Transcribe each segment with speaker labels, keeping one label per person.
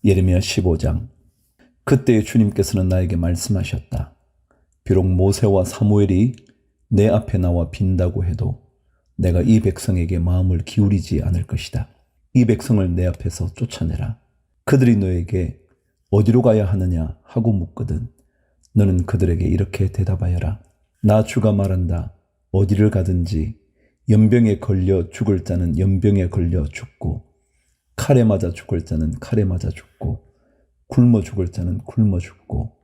Speaker 1: 예레미야 15장. 그때 주님께서는 나에게 말씀하셨다. 비록 모세와 사무엘이 내 앞에 나와 빈다고 해도 내가 이 백성에게 마음을 기울이지 않을 것이다. 이 백성을 내 앞에서 쫓아내라. 그들이 너에게 어디로 가야 하느냐 하고 묻거든 너는 그들에게 이렇게 대답하여라. 나 주가 말한다. 어디를 가든지 연병에 걸려 죽을 자는 연병에 걸려 죽고 칼에 맞아 죽을 자는 칼에 맞아 죽고 굶어 죽을 자는 굶어 죽고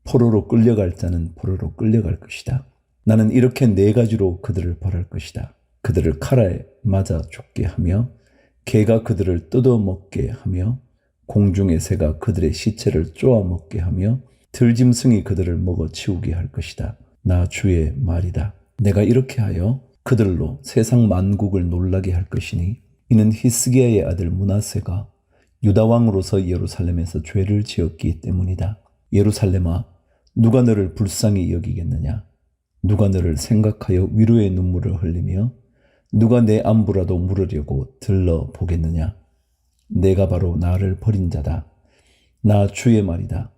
Speaker 1: 포로로 끌려갈 자는 포로로 끌려갈 것이다. 나는 이렇게 네 가지로 그들을 벌할 것이다. 그들을 칼에 맞아 죽게 하며 개가 그들을 뜯어먹게 하며 공중의 새가 그들의 시체를 쪼아먹게 하며 들짐승이 그들을 먹어 치우게 할 것이다. 나 주의 말이다. 내가 이렇게 하여 그들로 세상 만국을 놀라게 할 것이니 이는 히스기야의 아들 므낫세가 유다 왕으로서 예루살렘에서 죄를 지었기 때문이다. 예루살렘아, 누가 너를 불쌍히 여기겠느냐? 누가 너를 생각하여 위로의 눈물을 흘리며 누가 내 안부라도 물으려고 들러보겠느냐? 내가 바로 나를 버린 자다. 나 주의 말이다.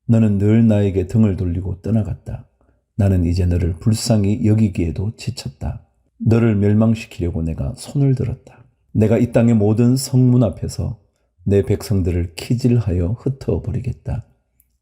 Speaker 1: 너는 늘 나에게 등을 돌리고 떠나갔다. 나는 이제 너를 불쌍히 여기기에도 지쳤다. 너를 멸망시키려고 내가 손을 들었다. 내가 이 땅의 모든 성문 앞에서 내 백성들을 키질하여 흩어버리겠다.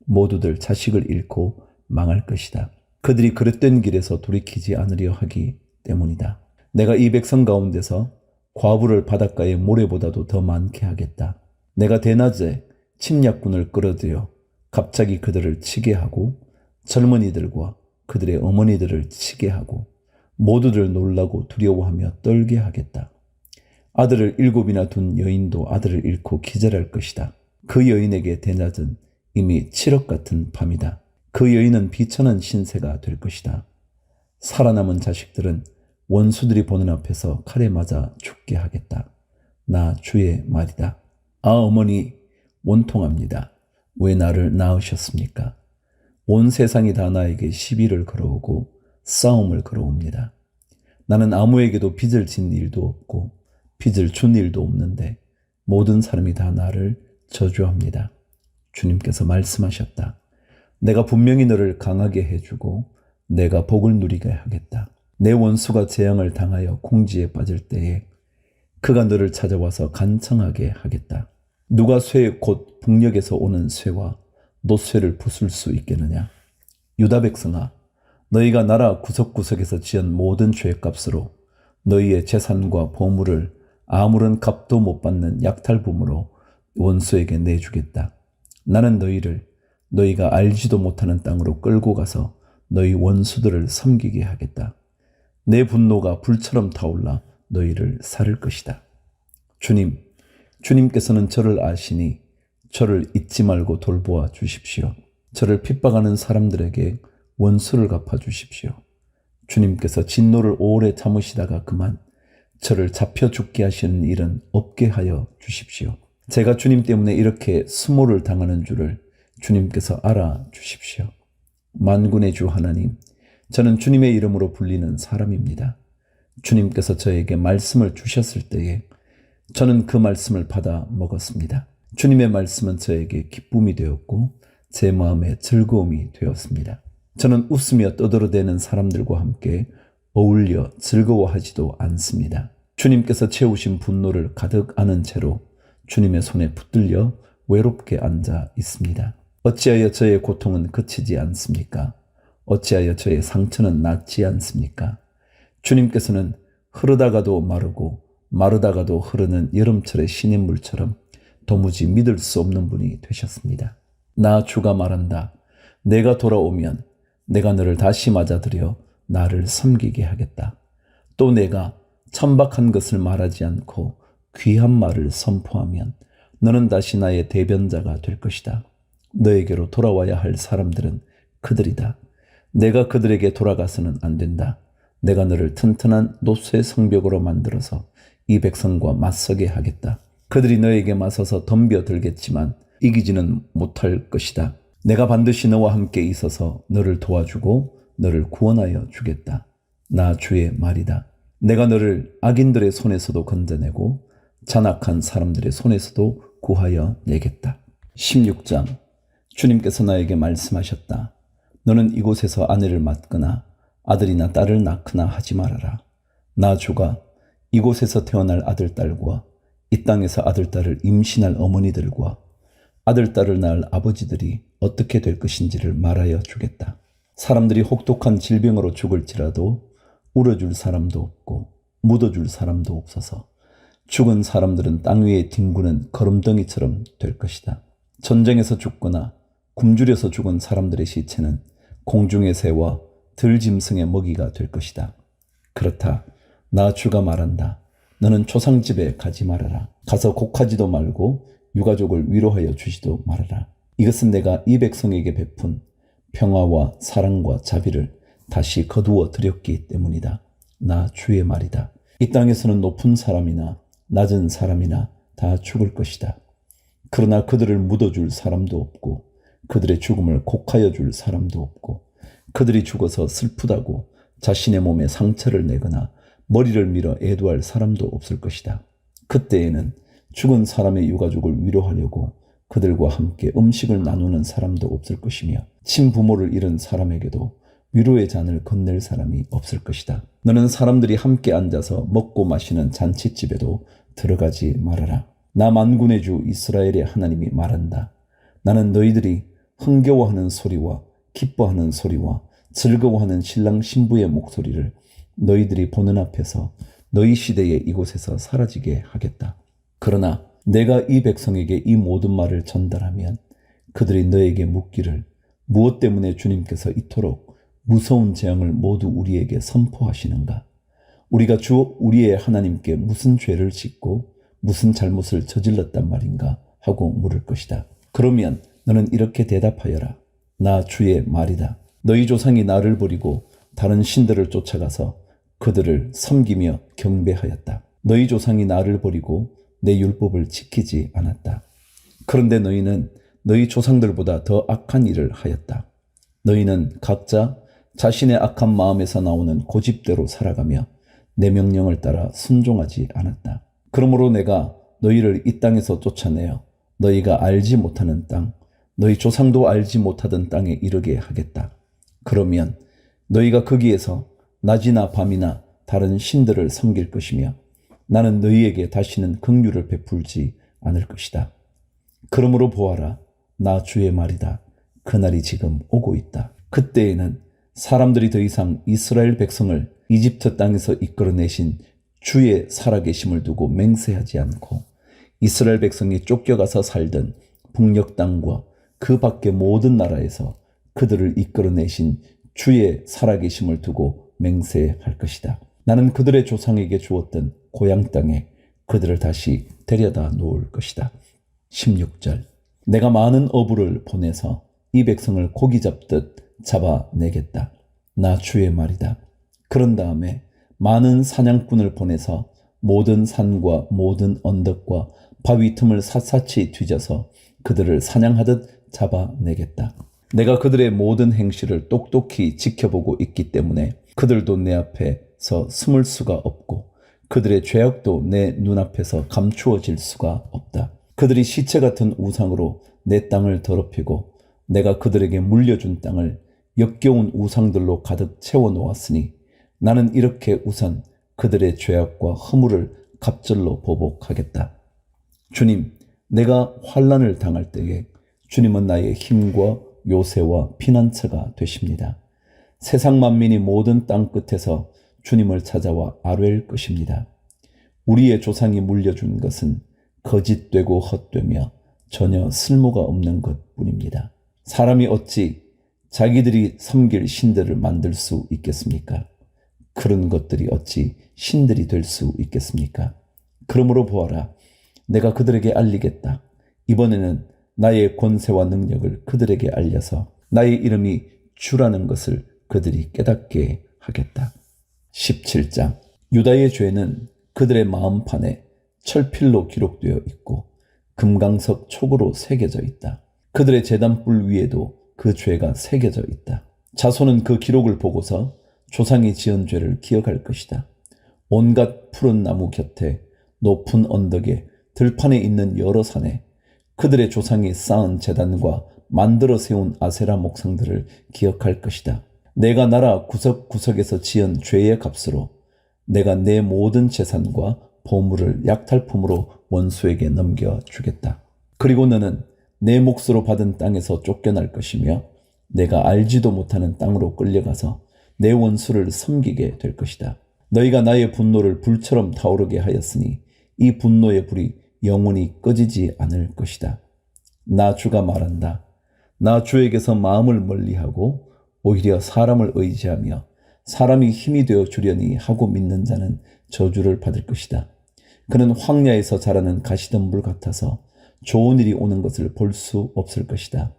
Speaker 1: 모두들 자식을 잃고 망할 것이다. 그들이 그릇된 길에서 돌이키지 않으려 하기 때문이다. 내가 이 백성 가운데서 과부를 바닷가의 모래보다도 더 많게 하겠다. 내가 대낮에 침략군을 끌어들여 갑자기 그들을 치게 하고 젊은이들과 그들의 어머니들을 치게 하고 모두들 놀라고 두려워하며 떨게 하겠다. 아들을 7이나 둔 여인도 아들을 잃고 기절할 것이다. 그 여인에게 대낮은 이미 7억 같은 밤이다. 그 여인은 비천한 신세가 될 것이다. 살아남은 자식들은 원수들이 보는 앞에서 칼에 맞아 죽게 하겠다. 나 주의 말이다. 아, 어머니 원통합니다. 왜 나를 낳으셨습니까? 온 세상이 다 나에게 시비를 걸어오고 싸움을 걸어옵니다. 나는 아무에게도 빚을 진 일도 없고 빚을 준 일도 없는데 모든 사람이 다 나를 저주합니다. 주님께서 말씀하셨다. 내가 분명히 너를 강하게 해주고 내가 복을 누리게 하겠다. 내 원수가 재앙을 당하여 궁지에 빠질 때에 그가 너를 찾아와서 간청하게 하겠다. 누가 쇠 곧 북녘에서 오는 쇠와 노쇠를 부술 수 있겠느냐? 유다 백성아, 너희가 나라 구석구석에서 지은 모든 죄값으로 너희의 재산과 보물을 아무런 값도 못 받는 약탈품으로 원수에게 내주겠다. 나는 너희를 너희가 알지도 못하는 땅으로 끌고 가서 너희 원수들을 섬기게 하겠다. 내 분노가 불처럼 타올라 너희를 살을 것이다. 주님께서는 저를 아시니 저를 잊지 말고 돌보아 주십시오. 저를 핍박하는 사람들에게 원수를 갚아 주십시오. 주님께서 진노를 오래 참으시다가 그만 저를 잡혀 죽게 하시는 일은 없게 하여 주십시오. 제가 주님 때문에 이렇게 수모를 당하는 줄을 주님께서 알아 주십시오. 만군의 주 하나님, 저는 주님의 이름으로 불리는 사람입니다. 주님께서 저에게 말씀을 주셨을 때에 저는 그 말씀을 받아 먹었습니다. 주님의 말씀은 저에게 기쁨이 되었고 제 마음에 즐거움이 되었습니다. 저는 웃으며 떠들어대는 사람들과 함께 어울려 즐거워하지도 않습니다. 주님께서 채우신 분노를 가득 안은 채로 주님의 손에 붙들려 외롭게 앉아 있습니다. 어찌하여 저의 고통은 그치지 않습니까? 어찌하여 저의 상처는 낫지 않습니까? 주님께서는 흐르다가도 마르고 마르다가도 흐르는 여름철의 시냇물처럼 도무지 믿을 수 없는 분이 되셨습니다. 나 주가 말한다. 내가 돌아오면 내가 너를 다시 맞아들여 나를 섬기게 하겠다. 또 내가 천박한 것을 말하지 않고 귀한 말을 선포하면 너는 다시 나의 대변자가 될 것이다. 너에게로 돌아와야 할 사람들은 그들이다. 내가 그들에게 돌아가서는 안 된다. 내가 너를 튼튼한 노쇠 성벽으로 만들어서 이 백성과 맞서게 하겠다. 그들이 너에게 맞서서 덤벼들겠지만 이기지는 못할 것이다. 내가 반드시 너와 함께 있어서 너를 도와주고 너를 구원하여 주겠다. 나 주의 말이다. 내가 너를 악인들의 손에서도 건져내고 잔악한 사람들의 손에서도 구하여 내겠다. 16장. 주님께서 나에게 말씀하셨다. 너는 이곳에서 아내를 맡거나 아들이나 딸을 낳거나 하지 말아라. 나 주가 이곳에서 태어날 아들, 딸과 이 땅에서 아들, 딸을 임신할 어머니들과 아들, 딸을 낳을 아버지들이 어떻게 될 것인지를 말하여 주겠다. 사람들이 혹독한 질병으로 죽을지라도 울어줄 사람도 없고 묻어줄 사람도 없어서 죽은 사람들은 땅 위에 뒹구는 거름덩이처럼 될 것이다. 전쟁에서 죽거나 굶주려서 죽은 사람들의 시체는 공중의 새와 들짐승의 먹이가 될 것이다. 그렇다. 나 주가 말한다. 너는 조상집에 가지 말아라. 가서 곡하지도 말고 유가족을 위로하여 주지도 말아라. 이것은 내가 이 백성에게 베푼 평화와 사랑과 자비를 다시 거두어 드렸기 때문이다. 나 주의 말이다. 이 땅에서는 높은 사람이나 낮은 사람이나 다 죽을 것이다. 그러나 그들을 묻어줄 사람도 없고 그들의 죽음을 곡하여 줄 사람도 없고 그들이 죽어서 슬프다고 자신의 몸에 상처를 내거나 머리를 밀어 애도할 사람도 없을 것이다. 그때에는 죽은 사람의 유가족을 위로하려고 그들과 함께 음식을 나누는 사람도 없을 것이며 친부모를 잃은 사람에게도 위로의 잔을 건넬 사람이 없을 것이다. 너는 사람들이 함께 앉아서 먹고 마시는 잔치집에도 들어가지 말아라. 나 만군의 주 이스라엘의 하나님이 말한다. 나는 너희들이 흥겨워하는 소리와 기뻐하는 소리와 즐거워하는 신랑 신부의 목소리를 너희들이 보는 앞에서 너희 시대에 이곳에서 사라지게 하겠다. 그러나 내가 이 백성에게 이 모든 말을 전달하면 그들이 너에게 묻기를 무엇 때문에 주님께서 이토록 무서운 재앙을 모두 우리에게 선포하시는가? 우리가 주 우리의 하나님께 무슨 죄를 짓고 무슨 잘못을 저질렀단 말인가? 하고 물을 것이다. 그러면 너는 이렇게 대답하여라. 나 주의 말이다. 너희 조상이 나를 버리고 다른 신들을 쫓아가서 그들을 섬기며 경배하였다. 너희 조상이 나를 버리고 내 율법을 지키지 않았다. 그런데 너희는 너희 조상들보다 더 악한 일을 하였다. 너희는 각자 자신의 악한 마음에서 나오는 고집대로 살아가며 내 명령을 따라 순종하지 않았다. 그러므로 내가 너희를 이 땅에서 쫓아내어 너희가 알지 못하는 땅, 너희 조상도 알지 못하던 땅에 이르게 하겠다. 그러면 너희가 거기에서 낮이나 밤이나 다른 신들을 섬길 것이며 나는 너희에게 다시는 긍휼을 베풀지 않을 것이다. 그러므로 보아라. 나 주의 말이다. 그날이 지금 오고 있다. 그때에는 사람들이 더 이상 이스라엘 백성을 이집트 땅에서 이끌어내신 주의 살아계심을 두고 맹세하지 않고 이스라엘 백성이 쫓겨가서 살던 북녘 땅과 그 밖의 모든 나라에서 그들을 이끌어내신 주의 살아계심을 두고 맹세할 것이다. 나는 그들의 조상에게 주었던 고향 땅에 그들을 다시 데려다 놓을 것이다. 16절. 내가 많은 어부를 보내서 이 백성을 고기 잡듯 잡아내겠다. 나 주의 말이다. 그런 다음에 많은 사냥꾼을 보내서 모든 산과 모든 언덕과 바위 틈을 샅샅이 뒤져서 그들을 사냥하듯 잡아내겠다. 내가 그들의 모든 행실을 똑똑히 지켜보고 있기 때문에 그들도 내 앞에서 숨을 수가 없고 그들의 죄악도 내 눈앞에서 감추어질 수가 없다. 그들이 시체 같은 우상으로 내 땅을 더럽히고 내가 그들에게 물려준 땅을 역겨운 우상들로 가득 채워놓았으니 나는 이렇게 우선 그들의 죄악과 허물을 갑절로 보복하겠다. 주님, 내가 환난을 당할 때에 주님은 나의 힘과 요새와 피난처가 되십니다. 세상 만민이 모든 땅 끝에서 주님을 찾아와 아뢰일 것입니다. 우리의 조상이 물려준 것은 거짓되고 헛되며 전혀 쓸모가 없는 것뿐입니다. 사람이 어찌 자기들이 섬길 신들을 만들 수 있겠습니까? 그런 것들이 어찌 신들이 될 수 있겠습니까? 그러므로 보아라. 내가 그들에게 알리겠다. 이번에는 나의 권세와 능력을 그들에게 알려서 나의 이름이 주라는 것을 그들이 깨닫게 하겠다. 17장. 유다의 죄는 그들의 마음판에 철필로 기록되어 있고 금강석 촉으로 새겨져 있다. 그들의 제단불 위에도 그 죄가 새겨져 있다. 자손은 그 기록을 보고서 조상이 지은 죄를 기억할 것이다. 온갖 푸른 나무 곁에 높은 언덕에 들판에 있는 여러 산에 그들의 조상이 쌓은 제단과 만들어 세운 아세라 목상들을 기억할 것이다. 내가 나라 구석구석에서 지은 죄의 값으로 내가 내 모든 재산과 보물을 약탈품으로 원수에게 넘겨주겠다. 그리고 너는 내 몫으로 받은 땅에서 쫓겨날 것이며 내가 알지도 못하는 땅으로 끌려가서 내 원수를 섬기게 될 것이다. 너희가 나의 분노를 불처럼 타오르게 하였으니 이 분노의 불이 영원히 꺼지지 않을 것이다. 나 주가 말한다. 나 주에게서 마음을 멀리하고 오히려 사람을 의지하며 사람이 힘이 되어 주려니 하고 믿는 자는 저주를 받을 것이다. 그는 황야에서 자라는 가시덤불 같아서 좋은 일이 오는 것을 볼 수 없을 것이다.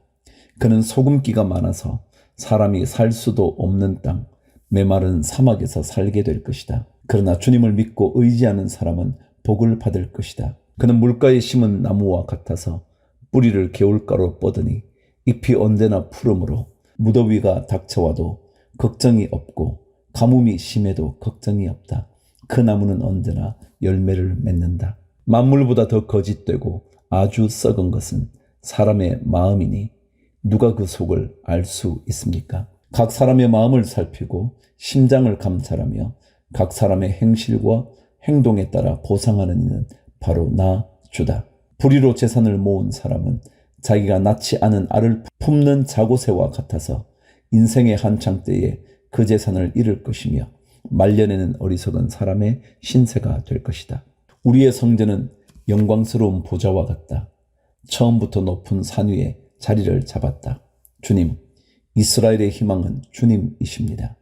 Speaker 1: 그는 소금기가 많아서 사람이 살 수도 없는 땅, 메마른 사막에서 살게 될 것이다. 그러나 주님을 믿고 의지하는 사람은 복을 받을 것이다. 그는 물가에 심은 나무와 같아서 뿌리를 개울가로 뻗으니 잎이 언제나 푸르므로 무더위가 닥쳐와도 걱정이 없고 가뭄이 심해도 걱정이 없다. 그 나무는 언제나 열매를 맺는다. 만물보다 더 거짓되고 아주 썩은 것은 사람의 마음이니 누가 그 속을 알 수 있습니까? 각 사람의 마음을 살피고 심장을 감찰하며 각 사람의 행실과 행동에 따라 보상하는 이는 바로 나 주다. 불의로 재산을 모은 사람은 자기가 낳지 않은 알을 품는 자고새와 같아서 인생의 한창 때에 그 재산을 잃을 것이며 말년에는 어리석은 사람의 신세가 될 것이다. 우리의 성전은 영광스러운 보좌와 같다. 처음부터 높은 산 위에 자리를 잡았다. 주님, 이스라엘의 희망은 주님이십니다.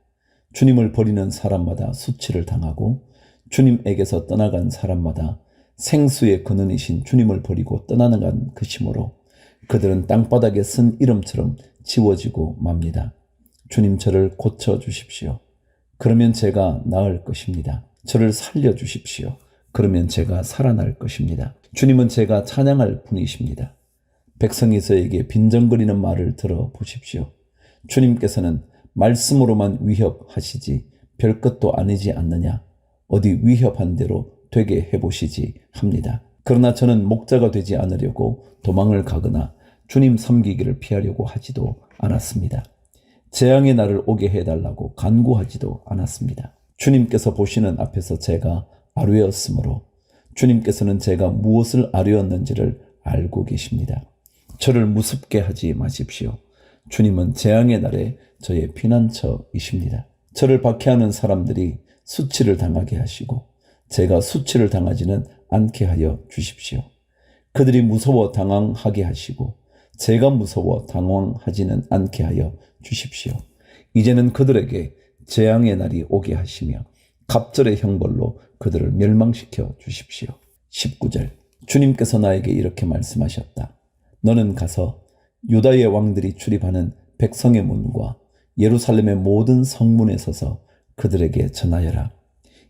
Speaker 1: 주님을 버리는 사람마다 수치를 당하고 주님에게서 떠나간 사람마다 생수의 근원이신 주님을 버리고 떠나간 것이므로 그들은 땅바닥에 쓴 이름처럼 지워지고 맙니다. 주님, 저를 고쳐주십시오. 그러면 제가 나을 것입니다. 저를 살려주십시오. 그러면 제가 살아날 것입니다. 주님은 제가 찬양할 분이십니다. 백성이 저에게 빈정거리는 말을 들어보십시오. 주님께서는 말씀으로만 위협하시지 별것도 아니지 않느냐. 어디 위협한 대로 되게 해보시지 합니다. 그러나 저는 목자가 되지 않으려고 도망을 가거나 주님 섬기기를 피하려고 하지도 않았습니다. 재앙의 날을 오게 해달라고 간구하지도 않았습니다. 주님께서 보시는 앞에서 제가 아뢰었으므로 주님께서는 제가 무엇을 아뢰었는지를 알고 계십니다. 저를 무섭게 하지 마십시오. 주님은 재앙의 날에 저의 피난처이십니다. 저를 박해하는 사람들이 수치를 당하게 하시고 제가 수치를 당하지는 않게 하여 주십시오. 그들이 무서워 당황하게 하시고 제가 무서워 당황하지는 않게 하여 주십시오. 이제는 그들에게 재앙의 날이 오게 하시며 갑절의 형벌로 그들을 멸망시켜 주십시오. 19절. 주님께서 나에게 이렇게 말씀하셨다. 너는 가서 유다의 왕들이 출입하는 백성의 문과 예루살렘의 모든 성문에 서서 그들에게 전하여라.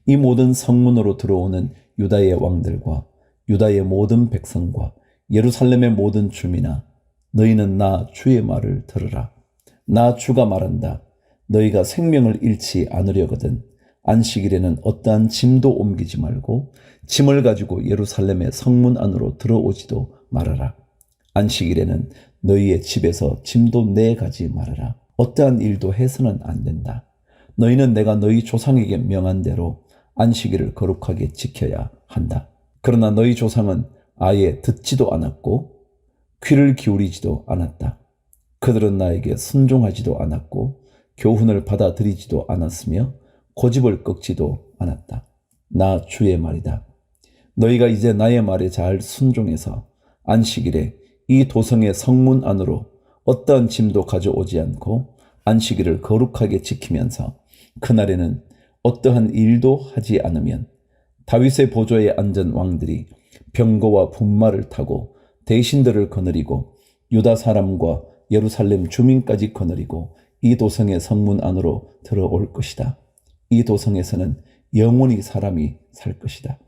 Speaker 1: 이 모든 성문으로 들어오는 유다의 왕들과 유다의 모든 백성과 예루살렘의 모든 주민아, 너희는 나 주의 말을 들으라. 나 주가 말한다. 너희가 생명을 잃지 않으려거든 안식일에는 어떠한 짐도 옮기지 말고 짐을 가지고 예루살렘의 성문 안으로 들어오지도 말아라. 안식일에는 너희의 집에서 짐도 내가지 말아라. 어떠한 일도 해서는 안 된다. 너희는 내가 너희 조상에게 명한 대로 안식일을 거룩하게 지켜야 한다. 그러나 너희 조상은 아예 듣지도 않았고 귀를 기울이지도 않았다. 그들은 나에게 순종하지도 않았고 교훈을 받아들이지도 않았으며 고집을 꺾지도 않았다. 나 주의 말이다. 너희가 이제 나의 말에 잘 순종해서 안식일에 이 도성의 성문 안으로 어떠한 짐도 가져오지 않고 안식일을 거룩하게 지키면서 그날에는 어떠한 일도 하지 않으면 다윗의 보좌에 앉은 왕들이 병거와 분마를 타고 대신들을 거느리고 유다 사람과 예루살렘 주민까지 거느리고 이 도성의 성문 안으로 들어올 것이다. 이 도성에서는 영원히 사람이 살 것이다.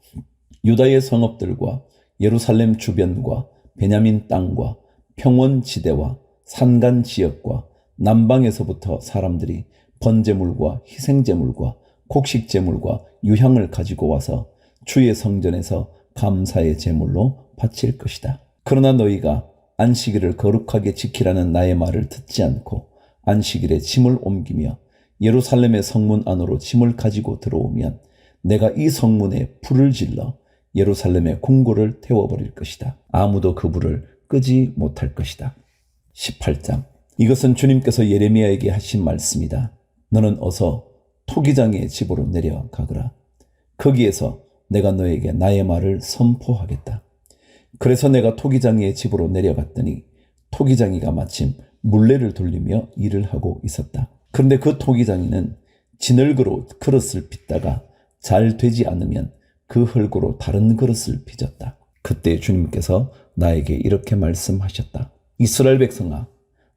Speaker 1: 유다의 성읍들과 예루살렘 주변과 베냐민 땅과 평원지대와 산간 지역과 남방에서부터 사람들이 번제물과 희생제물과 곡식제물과 유향을 가지고 와서 주의 성전에서 감사의 제물로 바칠 것이다. 그러나 너희가 안식일을 거룩하게 지키라는 나의 말을 듣지 않고 안식일에 짐을 옮기며 예루살렘의 성문 안으로 짐을 가지고 들어오면 내가 이 성문에 불을 질러 예루살렘의 궁궐을 태워버릴 것이다. 아무도 그 불을 끄지 못할 것이다. 18장. 이것은 주님께서 예레미야에게 하신 말씀이다. 너는 어서 토기장의 집으로 내려가거라. 거기에서 내가 너에게 나의 말을 선포하겠다. 그래서 내가 토기장이의 집으로 내려갔더니 토기장이가 마침 물레를 돌리며 일을 하고 있었다. 그런데 그 토기장이는 진흙으로 그릇을 빚다가 잘 되지 않으면 그 흙으로 다른 그릇을 빚었다. 그때 주님께서 나에게 이렇게 말씀하셨다. 이스라엘 백성아,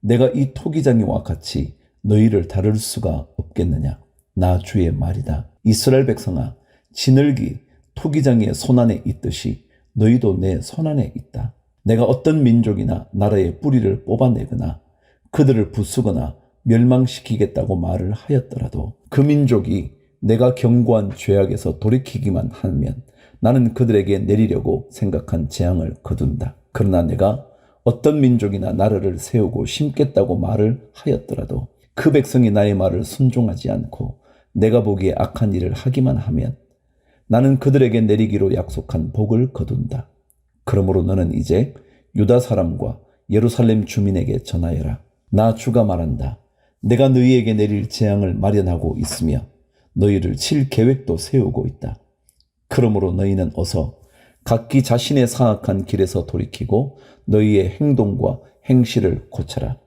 Speaker 1: 내가 이 토기장이와 같이 너희를 다룰 수가 없겠느냐? 나 주의 말이다. 이스라엘 백성아, 진흙이 토기장이의 손안에 있듯이 너희도 내 손안에 있다. 내가 어떤 민족이나 나라의 뿌리를 뽑아내거나 그들을 부수거나 멸망시키겠다고 말을 하였더라도 그 민족이 내가 경고한 죄악에서 돌이키기만 하면 나는 그들에게 내리려고 생각한 재앙을 거둔다. 그러나 내가 어떤 민족이나 나라를 세우고 심겠다고 말을 하였더라도 그 백성이 나의 말을 순종하지 않고 내가 보기에 악한 일을 하기만 하면 나는 그들에게 내리기로 약속한 복을 거둔다. 그러므로 너는 이제 유다 사람과 예루살렘 주민에게 전하여라. 나 주가 말한다. 내가 너희에게 내릴 재앙을 마련하고 있으며 너희를 칠 계획도 세우고 있다. 그러므로 너희는 어서 각기 자신의 사악한 길에서 돌이키고 너희의 행동과 행실을 고쳐라.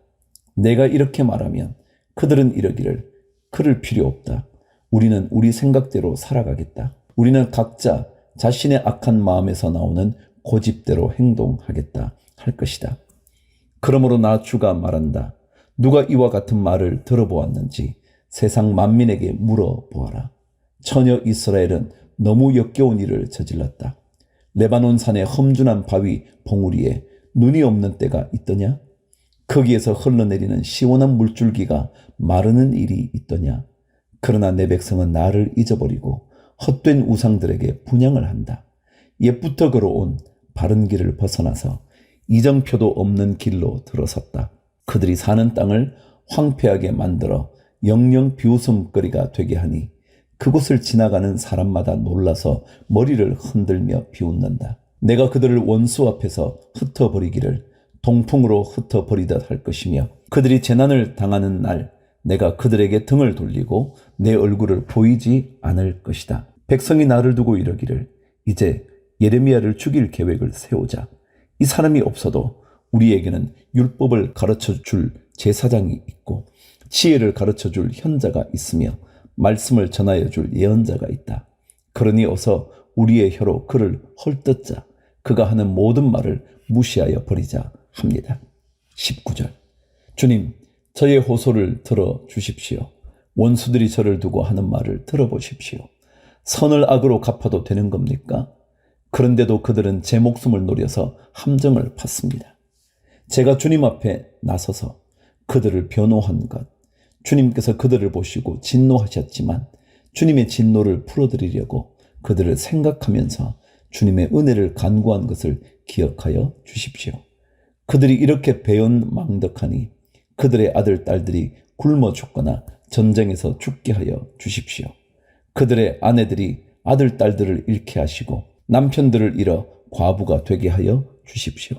Speaker 1: 내가 이렇게 말하면 그들은 이러기를 그럴 필요 없다. 우리는 우리 생각대로 살아가겠다. 우리는 각자 자신의 악한 마음에서 나오는 고집대로 행동하겠다 할 것이다. 그러므로 나 주가 말한다. 누가 이와 같은 말을 들어보았는지 세상 만민에게 물어보아라. 처녀 이스라엘은 너무 역겨운 일을 저질렀다. 레바논 산의 험준한 바위 봉우리에 눈이 없는 때가 있더냐? 거기에서 흘러내리는 시원한 물줄기가 마르는 일이 있더냐? 그러나 내 백성은 나를 잊어버리고 헛된 우상들에게 분향을 한다. 옛부터 걸어온 바른 길을 벗어나서 이정표도 없는 길로 들어섰다. 그들이 사는 땅을 황폐하게 만들어 영영 비웃음거리가 되게 하니 그곳을 지나가는 사람마다 놀라서 머리를 흔들며 비웃는다. 내가 그들을 원수 앞에서 흩어버리기를 동풍으로 흩어버리듯 할 것이며 그들이 재난을 당하는 날 내가 그들에게 등을 돌리고 내 얼굴을 보이지 않을 것이다. 백성이 나를 두고 이러기를 이제 예레미야를 죽일 계획을 세우자. 이 사람이 없어도 우리에게는 율법을 가르쳐줄 제사장이 있고 지혜를 가르쳐줄 현자가 있으며 말씀을 전하여줄 예언자가 있다. 그러니 어서 우리의 혀로 그를 헐뜯자. 그가 하는 모든 말을 무시하여 버리자 합니다. 19절. 주님, 저의 호소를 들어주십시오. 원수들이 저를 두고 하는 말을 들어보십시오. 선을 악으로 갚아도 되는 겁니까? 그런데도 그들은 제 목숨을 노려서 함정을 팠습니다. 제가 주님 앞에 나서서 그들을 변호한 것, 주님께서 그들을 보시고 진노하셨지만 주님의 진노를 풀어드리려고 그들을 생각하면서 주님의 은혜를 간구한 것을 기억하여 주십시오. 그들이 이렇게 배은망덕하니 그들의 아들, 딸들이 굶어 죽거나 전쟁에서 죽게 하여 주십시오. 그들의 아내들이 아들, 딸들을 잃게 하시고 남편들을 잃어 과부가 되게 하여 주십시오.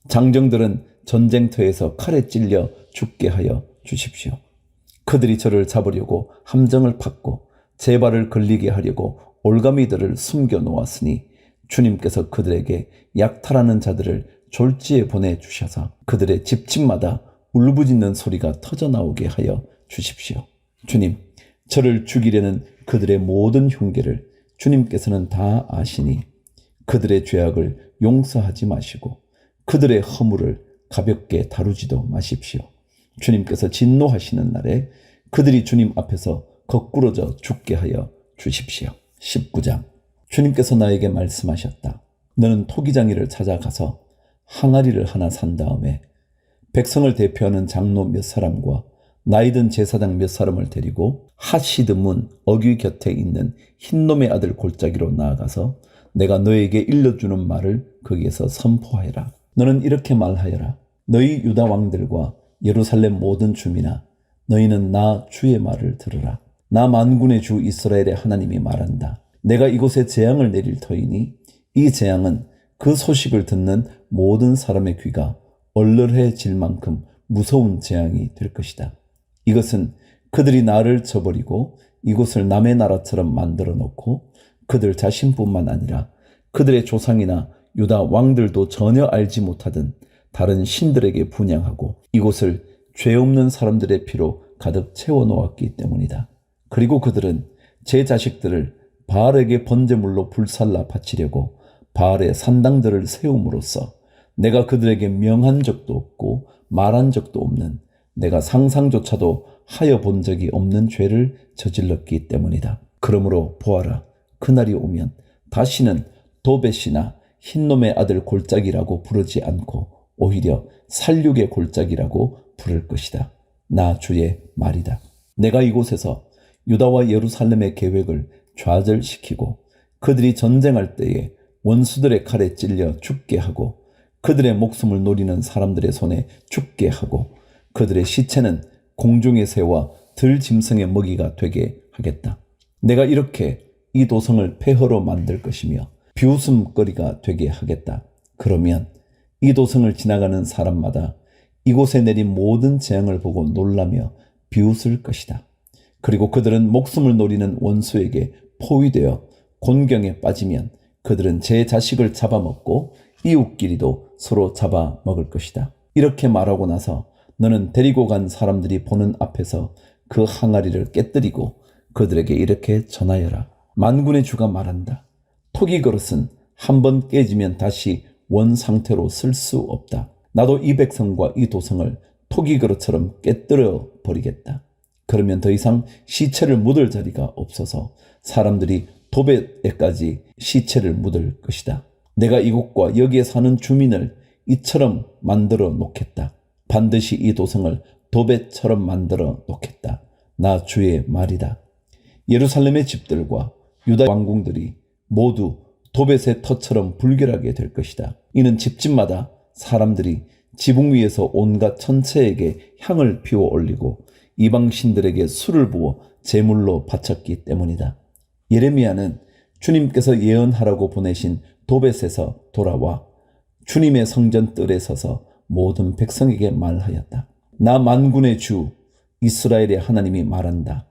Speaker 1: 장정들은 전쟁터에서 칼에 찔려 죽게 하여 주십시오. 그들이 저를 잡으려고 함정을 팠고 제 발을 걸리게 하려고 올가미들을 숨겨 놓았으니 주님께서 그들에게 약탈하는 자들을 졸지에 보내주셔서 그들의 집집마다 울부짖는 소리가 터져나오게 하여 주십시오. 주님, 저를 죽이려는 그들의 모든 흉계를 주님께서는 다 아시니 그들의 죄악을 용서하지 마시고 그들의 허물을 가볍게 다루지도 마십시오. 주님께서 진노하시는 날에 그들이 주님 앞에서 거꾸러져 죽게 하여 주십시오. 19장. 주님께서 나에게 말씀하셨다. 너는 토기장이를 찾아가서 항아리를 하나 산 다음에 백성을 대표하는 장로 몇 사람과 나이든 제사장 몇 사람을 데리고 하시드문 어귀 곁에 있는 흰놈의 아들 골짜기로 나아가서 내가 너에게 일러주는 말을 거기에서 선포하여라. 너는 이렇게 말하여라. 너희 유다 왕들과 예루살렘 모든 주민아, 너희는 나 주의 말을 들으라. 나 만군의 주 이스라엘의 하나님이 말한다. 내가 이곳에 재앙을 내릴 터이니 이 재앙은 그 소식을 듣는 모든 사람의 귀가 얼얼해질 만큼 무서운 재앙이 될 것이다. 이것은 그들이 나를 저버리고 이곳을 남의 나라처럼 만들어 놓고 그들 자신뿐만 아니라 그들의 조상이나 유다 왕들도 전혀 알지 못하던 다른 신들에게 분향하고 이곳을 죄 없는 사람들의 피로 가득 채워 놓았기 때문이다. 그리고 그들은 제 자식들을 바알에게 번제물로 불살라 바치려고 바알의 산당들을 세움으로써 내가 그들에게 명한 적도 없고 말한 적도 없는, 내가 상상조차도 하여 본 적이 없는 죄를 저질렀기 때문이다. 그러므로 보아라, 그날이 오면 다시는 도벳이나 흰놈의 아들 골짜기라고 부르지 않고 오히려 살육의 골짜기라고 부를 것이다. 나 주의 말이다. 내가 이곳에서 유다와 예루살렘의 계획을 좌절시키고 그들이 전쟁할 때에 원수들의 칼에 찔려 죽게 하고 그들의 목숨을 노리는 사람들의 손에 죽게 하고 그들의 시체는 공중의 새와 들짐승의 먹이가 되게 하겠다. 내가 이렇게 이 도성을 폐허로 만들 것이며 비웃음거리가 되게 하겠다. 그러면 이 도성을 지나가는 사람마다 이곳에 내린 모든 재앙을 보고 놀라며 비웃을 것이다. 그리고 그들은 목숨을 노리는 원수에게 포위되어 곤경에 빠지면 그들은 제 자식을 잡아먹고 이웃끼리도 서로 잡아먹을 것이다. 이렇게 말하고 나서 너는 데리고 간 사람들이 보는 앞에서 그 항아리를 깨뜨리고 그들에게 이렇게 전하여라. 만군의 주가 말한다. 토기 그릇은 한번 깨지면 다시 원 상태로 쓸 수 없다. 나도 이 백성과 이 도성을 토기 그릇처럼 깨뜨려 버리겠다. 그러면 더 이상 시체를 묻을 자리가 없어서 사람들이 도벳에까지 시체를 묻을 것이다. 내가 이곳과 여기에 사는 주민을 이처럼 만들어 놓겠다. 반드시 이 도성을 도벳처럼 만들어 놓겠다. 나 주의 말이다. 예루살렘의 집들과 유다 왕궁들이 모두 도벳의 터처럼 불결하게 될 것이다. 이는 집집마다 사람들이 지붕 위에서 온갖 천체에게 향을 피워 올리고 이방 신들에게 술을 부어 제물로 바쳤기 때문이다. 예레미야는 주님께서 예언하라고 보내신 도벳에서 돌아와 주님의 성전 뜰에 서서 모든 백성에게 말하였다. 나 만군의 주 이스라엘의 하나님이 말한다.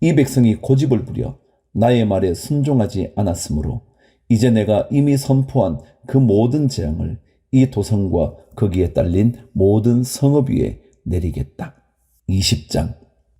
Speaker 1: 이 백성이 고집을 부려 나의 말에 순종하지 않았으므로 이제 내가 이미 선포한 그 모든 재앙을 이 도성과 거기에 딸린 모든 성읍 위에 내리겠다. 20장.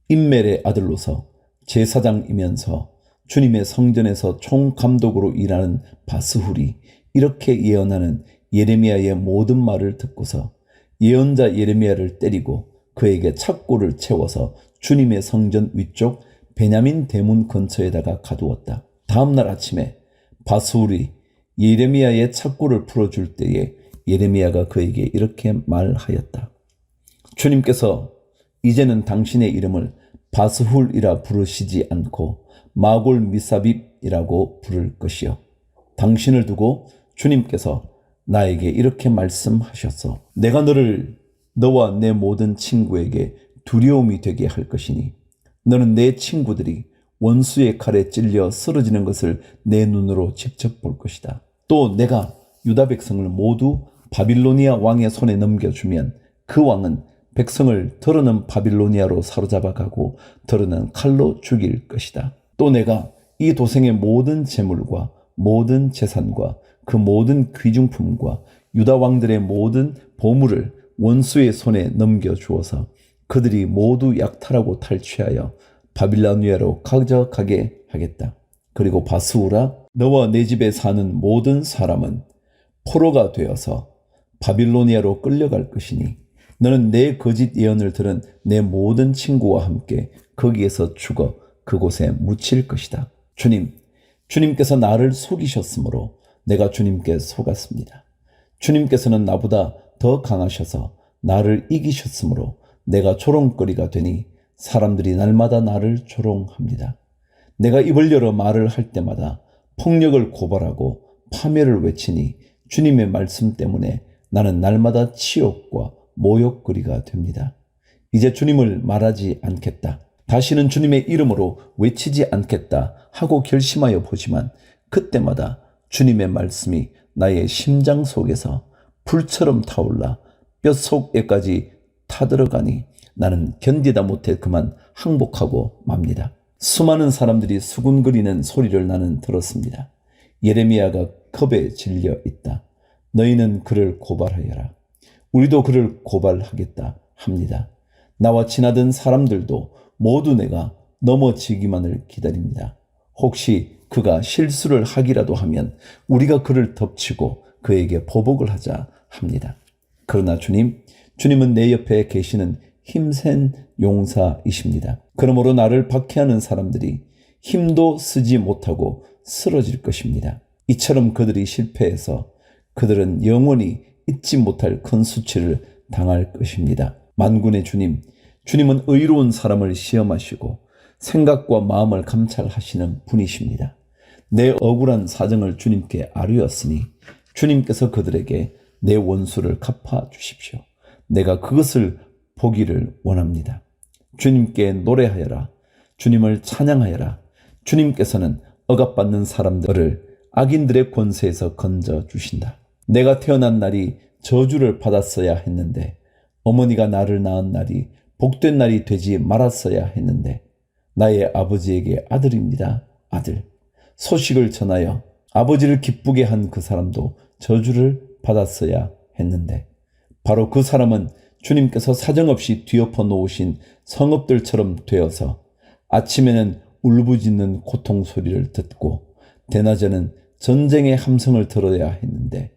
Speaker 1: 임멜의 아들로서 제사장이면서 주님의 성전에서 총감독으로 일하는 바스훌이 이렇게 예언하는 예레미야의 모든 말을 듣고서 예언자 예레미야를 때리고 그에게 착고를 채워서 주님의 성전 위쪽 베냐민 대문 근처에다가 가두었다. 다음날 아침에 바스훌이 예레미야의 착고를 풀어줄 때에 예레미야가 그에게 이렇게 말하였다. 주님께서 이제는 당신의 이름을 바스훌이라 부르시지 않고 마골 미사빕이라고 부를 것이요. 당신을 두고 주님께서 나에게 이렇게 말씀하셨어. 내가 너를 너와 내 모든 친구에게 두려움이 되게 할 것이니 너는 내 친구들이 원수의 칼에 찔려 쓰러지는 것을 내 눈으로 직접 볼 것이다. 또 내가 유다 백성을 모두 바빌로니아 왕의 손에 넘겨주면 그 왕은 백성을 더러는 바빌로니아로 사로잡아 가고 더러는 칼로 죽일 것이다. 또 내가 이 도생의 모든 재물과 모든 재산과 그 모든 귀중품과 유다 왕들의 모든 보물을 원수의 손에 넘겨주어서 그들이 모두 약탈하고 탈취하여 바빌로니아로 가져가게 하겠다. 그리고 바스후라, 너와 내 집에 사는 모든 사람은 포로가 되어서 바빌로니아로 끌려갈 것이니 너는 내 거짓 예언을 들은 내 모든 친구와 함께 거기에서 죽어 그곳에 묻힐 것이다. 주님께서 나를 속이셨으므로 내가 주님께 속았습니다. 주님께서는 나보다 더 강하셔서 나를 이기셨으므로 내가 조롱거리가 되니 사람들이 날마다 나를 조롱합니다. 내가 입을 열어 말을 할 때마다 폭력을 고발하고 파멸을 외치니 주님의 말씀 때문에 나는 날마다 치욕과 모욕거리가 됩니다. 이제 주님을 말하지 않겠다. 다시는 주님의 이름으로 외치지 않겠다 하고 결심하여 보지만 그때마다 주님의 말씀이 나의 심장 속에서 불처럼 타올라 뼛속에까지 타들어가니 나는 견디다 못해 그만 항복하고 맙니다. 수많은 사람들이 수군거리는 소리를 나는 들었습니다. 예레미야가 겁에 질려 있다. 너희는 그를 고발하여라. 우리도 그를 고발하겠다 합니다. 나와 지나던 사람들도 모두 내가 넘어지기만을 기다립니다. 혹시 그가 실수를 하기라도 하면 우리가 그를 덮치고 그에게 보복을 하자 합니다. 그러나 주님은 내 옆에 계시는 힘센 용사이십니다. 그러므로 나를 박해하는 사람들이 힘도 쓰지 못하고 쓰러질 것입니다. 이처럼 그들이 실패해서 그들은 영원히 잊지 못할 큰 수치를 당할 것입니다. 만군의 주님은 의로운 사람을 시험하시고 생각과 마음을 감찰하시는 분이십니다. 내 억울한 사정을 주님께 아뢰었으니 주님께서 그들에게 내 원수를 갚아 주십시오. 내가 그것을 보기를 원합니다. 주님께 노래하여라. 주님을 찬양하여라. 주님께서는 억압받는 사람들을 악인들의 권세에서 건져 주신다. 내가 태어난 날이 저주를 받았어야 했는데 어머니가 나를 낳은 날이 복된 날이 되지 말았어야 했는데 나의 아버지에게 아들입니다. 아들. 소식을 전하여 아버지를 기쁘게 한 그 사람도 저주를 받았어야 했는데 바로 그 사람은 주님께서 사정없이 뒤엎어 놓으신 성읍들처럼 되어서 아침에는 울부짖는 고통 소리를 듣고 대낮에는 전쟁의 함성을 들어야 했는데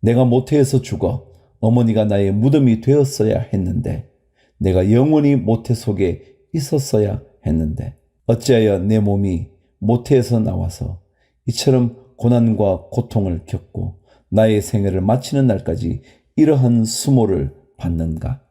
Speaker 1: 내가 모태에서 죽어 어머니가 나의 무덤이 되었어야 했는데 내가 영원히 모태 속에 있었어야 했는데 어찌하여 내 몸이 모태에서 나와서 이처럼 고난과 고통을 겪고 나의 생애를 마치는 날까지 이러한 수모를 받는가?